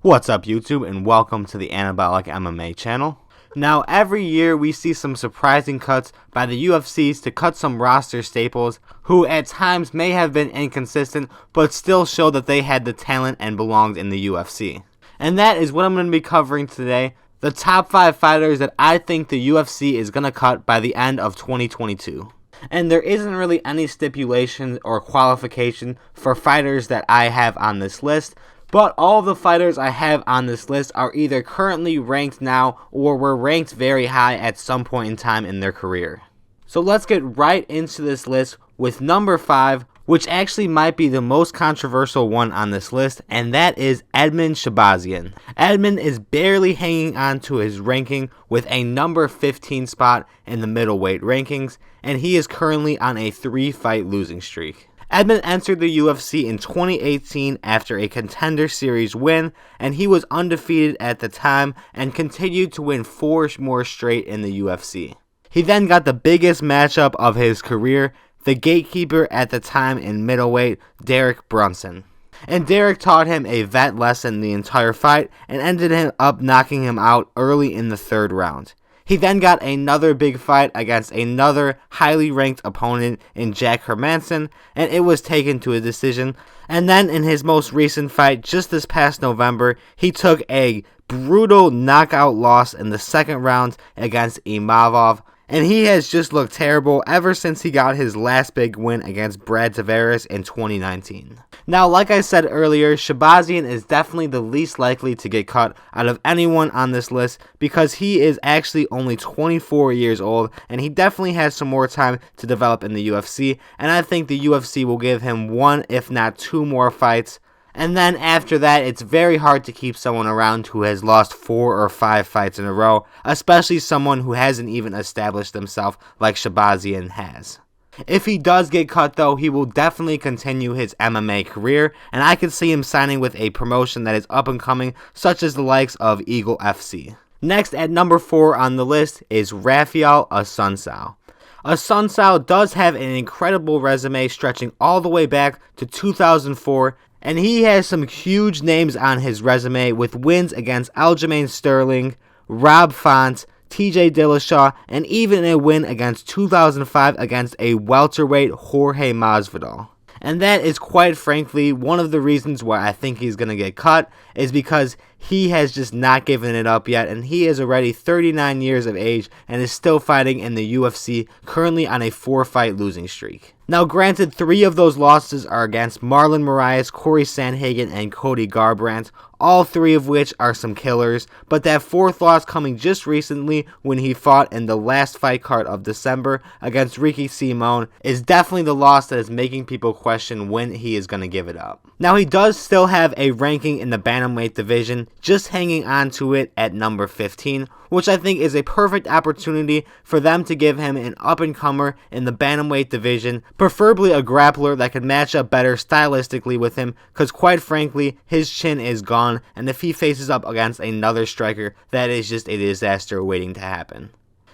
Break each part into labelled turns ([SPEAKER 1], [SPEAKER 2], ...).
[SPEAKER 1] What's up YouTube, and welcome to the Anabolic MMA channel. Now every year we see some surprising cuts by the UFCs to cut some roster staples who at times may have been inconsistent but still show that they had the talent and belonged in the UFC. And that is what I'm going to be covering today, the top 5 fighters that I think the UFC is going to cut by the end of 2022. And there isn't really any stipulation or qualification for fighters that I have on this list, but all the fighters I have on this list are either currently ranked now or were ranked very high at some point in time in their career. So let's get right into this list with number 5, which actually might be the most controversial one on this list, and that is Edmen Shahbazyan. Edmen is barely hanging on to his ranking with a number 15 spot in the middleweight rankings, and he is currently on a 3-fight losing streak. Edmen entered the UFC in 2018 after a Contender Series win, and he was undefeated at the time and continued to win 4 more straight in the UFC. He then got the biggest matchup of his career, the gatekeeper at the time in middleweight, Derek Brunson. And Derek taught him a vet lesson the entire fight and ended up knocking him out early in the 3rd round. He then got another big fight against another highly ranked opponent in Jack Hermansson, and it was taken to a decision. And then in his most recent fight, just this past November, he took a brutal knockout loss in the 2nd round against Imavov, and he has just looked terrible ever since he got his last big win against Brad Tavares in 2019. Now, like I said earlier, Shahbazyan is definitely the least likely to get cut out of anyone on this list because he is actually only 24 years old and he definitely has some more time to develop in the UFC, and I think the UFC will give him 1 if not 2 more fights. And then after that, it's very hard to keep someone around who has lost 4 or 5 fights in a row, especially someone who hasn't even established himself like Shahbazyan has. If he does get cut though, he will definitely continue his MMA career, and I could see him signing with a promotion that is up and coming, such as the likes of Eagle FC. Next at number 4 on the list is Rafael Assunção. Assunção does have an incredible resume stretching all the way back to 2004, and he has some huge names on his resume with wins against Aljamain Sterling, Rob Font, TJ Dillashaw, and even a win against 2005 against a welterweight Jorge Masvidal. And that is quite frankly one of the reasons why I think he's going to get cut, is because he has just not given it up yet, and he is already 39 years of age and is still fighting in the UFC, currently on a 4-fight losing streak. Now granted, 3 of those losses are against Marlon Moraes, Corey Sandhagen, and Cody Garbrandt, all 3 of which are some killers, but that 4th loss coming just recently when he fought in the last fight card of December against Ricky Simon is definitely the loss that is making people question when he is going to give it up. Now he does still have a ranking in the bantamweight division, just hanging on to it at number 15, which I think is a perfect opportunity for them to give him an up-and-comer in the bantamweight division, preferably a grappler that could match up better stylistically with him, because quite frankly, his chin is gone, and if he faces up against another striker, that is just a disaster waiting to happen.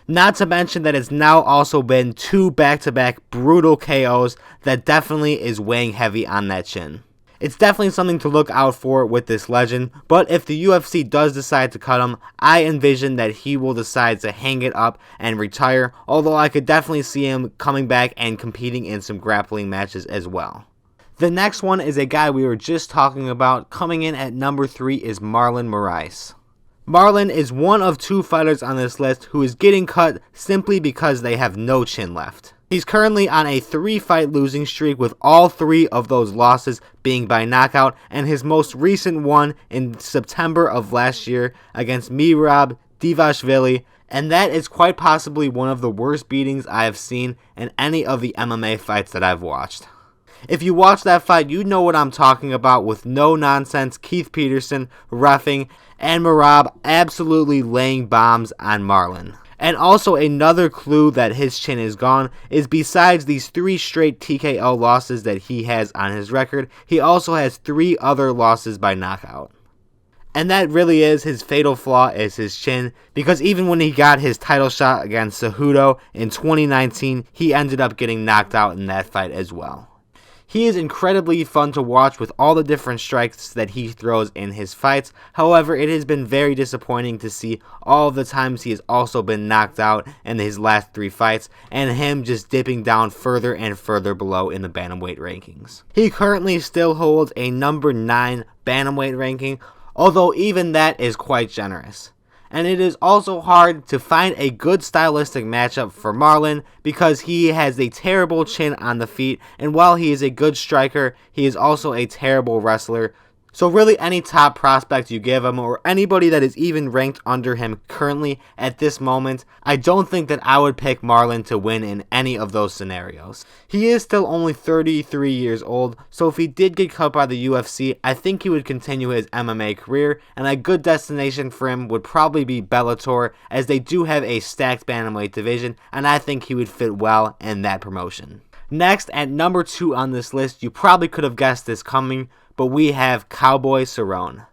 [SPEAKER 1] Not to mention that it's now also been 2 back-to-back brutal KOs that definitely is weighing heavy on that chin. It's definitely something to look out for with this legend, but if the UFC does decide to cut him, I envision that he will decide to hang it up and retire, although I could definitely see him coming back and competing in some grappling matches as well. The next one is a guy we were just talking about. Coming in at number 3 is Marlon Moraes. Marlon is one of 2 fighters on this list who is getting cut simply because they have no chin left. He's currently on a 3-fight losing streak with all 3 of those losses being by knockout, and his most recent one in September of last year against Merab Dvalishvili, and that is quite possibly one of the worst beatings I have seen in any of the MMA fights that I've watched. If you watch that fight, you know what I'm talking about, with no nonsense Keith Peterson reffing and Merab absolutely laying bombs on Marlon. And also another clue that his chin is gone is besides these 3 straight TKO losses that he has on his record, he also has 3 other losses by knockout. And that really is his fatal flaw, is his chin, because even when he got his title shot against Cejudo in 2019, he ended up getting knocked out in that fight as well. He is incredibly fun to watch with all the different strikes that he throws in his fights. However, it has been very disappointing to see all of the times he has also been knocked out in his last 3 fights, and him just dipping down further and further below in the bantamweight rankings. He currently still holds a number 9 bantamweight ranking, although even that is quite generous. And it is also hard to find a good stylistic matchup for Marlon because he has a terrible chin on the feet, and while he is a good striker, he is also a terrible wrestler. So really any top prospect you give him, or anybody that is even ranked under him currently at this moment, I don't think that I would pick Marlon to win in any of those scenarios. He is still only 33 years old, so if he did get cut by the UFC, I think he would continue his MMA career, and a good destination for him would probably be Bellator, as they do have a stacked bantamweight division, and I think he would fit well in that promotion. Next, at number 2 on this list, you probably could have guessed this coming, but we have Cowboy Cerrone.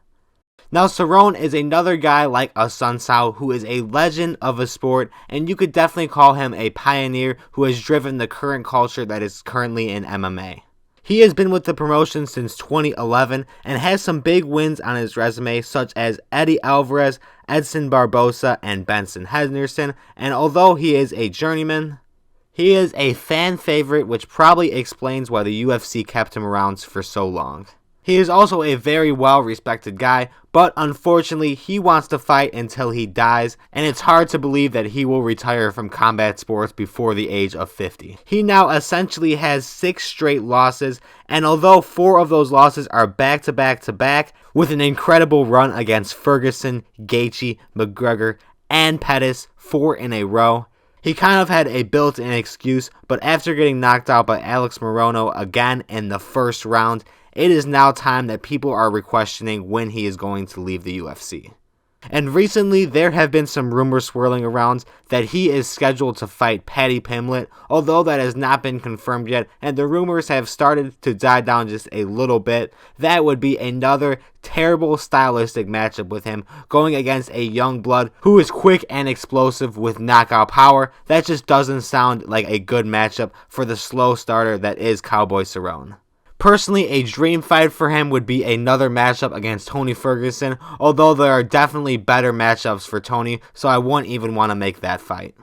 [SPEAKER 1] Now, Cerrone is another guy like a Sun Tzu who is a legend of a sport, and you could definitely call him a pioneer who has driven the current culture that is currently in MMA. He has been with the promotion since 2011 and has some big wins on his resume, such as Eddie Alvarez, Edson Barbosa, and Benson Henderson, and although he is a journeyman, he is a fan favorite, which probably explains why the UFC kept him around for so long. He is also a very well-respected guy, but unfortunately, he wants to fight until he dies, and it's hard to believe that he will retire from combat sports before the age of 50. He now essentially has 6 straight losses, and although 4 of those losses are back-to-back-to-back, with an incredible run against Ferguson, Gaethje, McGregor, and Pettis 4 in a row, he kind of had a built-in excuse, but after getting knocked out by Alex Morono again in the first round, it is now time that people are questioning when he is going to leave the UFC. And recently, there have been some rumors swirling around that he is scheduled to fight Paddy Pimblett, although that has not been confirmed yet, and the rumors have started to die down just a little bit. That would be another terrible stylistic matchup with him, going against a young blood who is quick and explosive with knockout power. That just doesn't sound like a good matchup for the slow starter that is Cowboy Cerrone. Personally, a dream fight for him would be another matchup against Tony Ferguson, although there are definitely better matchups for Tony, so I wouldn't even want to make that fight.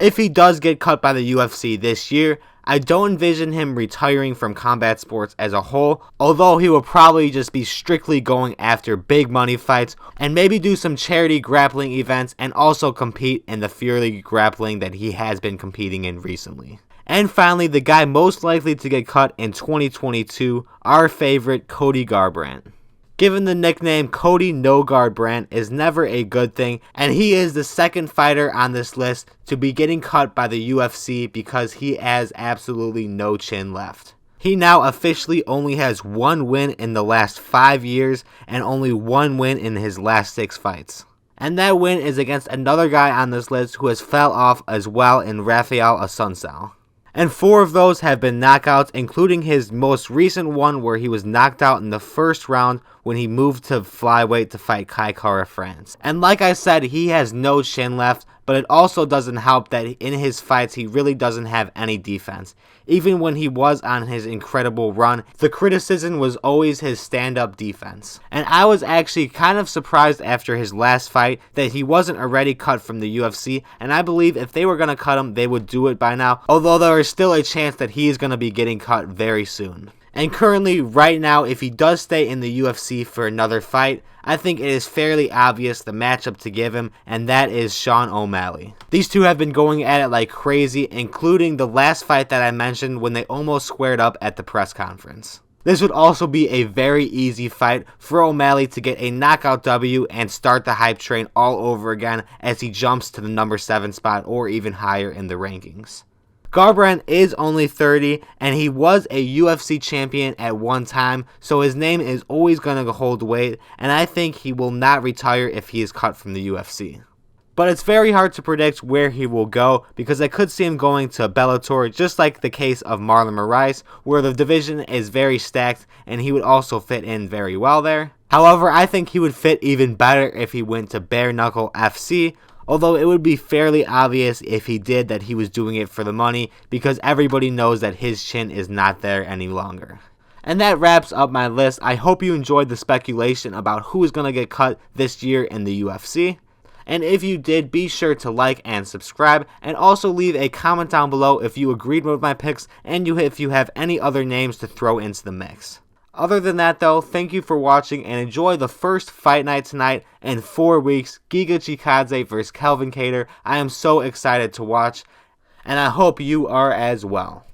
[SPEAKER 1] If he does get cut by the UFC this year, I don't envision him retiring from combat sports as a whole, although he will probably just be strictly going after big money fights and maybe do some charity grappling events and also compete in the Fury grappling that he has been competing in recently. And finally, the guy most likely to get cut in 2022, our favorite Cody Garbrandt. Given the nickname Cody No Garbrandt is never a good thing, and he is the second fighter on this list to be getting cut by the UFC because he has absolutely no chin left. He now officially only has 1 win in the last 5 years and only 1 win in his last 6 fights. And that win is against another guy on this list who has fell off as well in Rafael Assunção. And 4 of those have been knockouts, including his most recent one where he was knocked out in the first round when he moved to flyweight to fight Kai Kara France. And like I said, he has no chin left, but it also doesn't help that in his fights he really doesn't have any defense. Even when he was on his incredible run, the criticism was always his stand-up defense. And I was actually kind of surprised after his last fight that he wasn't already cut from the UFC, and I believe if they were going to cut him, they would do it by now, although there is still a chance that he is going to be getting cut very soon. And currently, right now, if he does stay in the UFC for another fight, I think it is fairly obvious the matchup to give him, and that is Sean O'Malley. These two have been going at it like crazy, including the last fight that I mentioned when they almost squared up at the press conference. This would also be a very easy fight for O'Malley to get a knockout W and start the hype train all over again as he jumps to the number 7 spot or even higher in the rankings. Garbrandt is only 30, and he was a UFC champion at one time, so his name is always going to hold weight, and I think he will not retire if he is cut from the UFC. But it's very hard to predict where he will go, because I could see him going to Bellator, just like the case of Marlon Moraes, where the division is very stacked, and he would also fit in very well there. However, I think he would fit even better if he went to Bare Knuckle FC, Although it would be fairly obvious if he did that he was doing it for the money, because everybody knows that his chin is not there any longer. And that wraps up my list. I hope you enjoyed the speculation about who is going to get cut this year in the UFC. And if you did, be sure to like and subscribe, and also leave a comment down below if you agreed with my picks and if you have any other names to throw into the mix. Other than that though, thank you for watching and enjoy the first fight night tonight in 4 weeks, Giga Chikadze vs. Kelvin Kattar. I am so excited to watch, and I hope you are as well.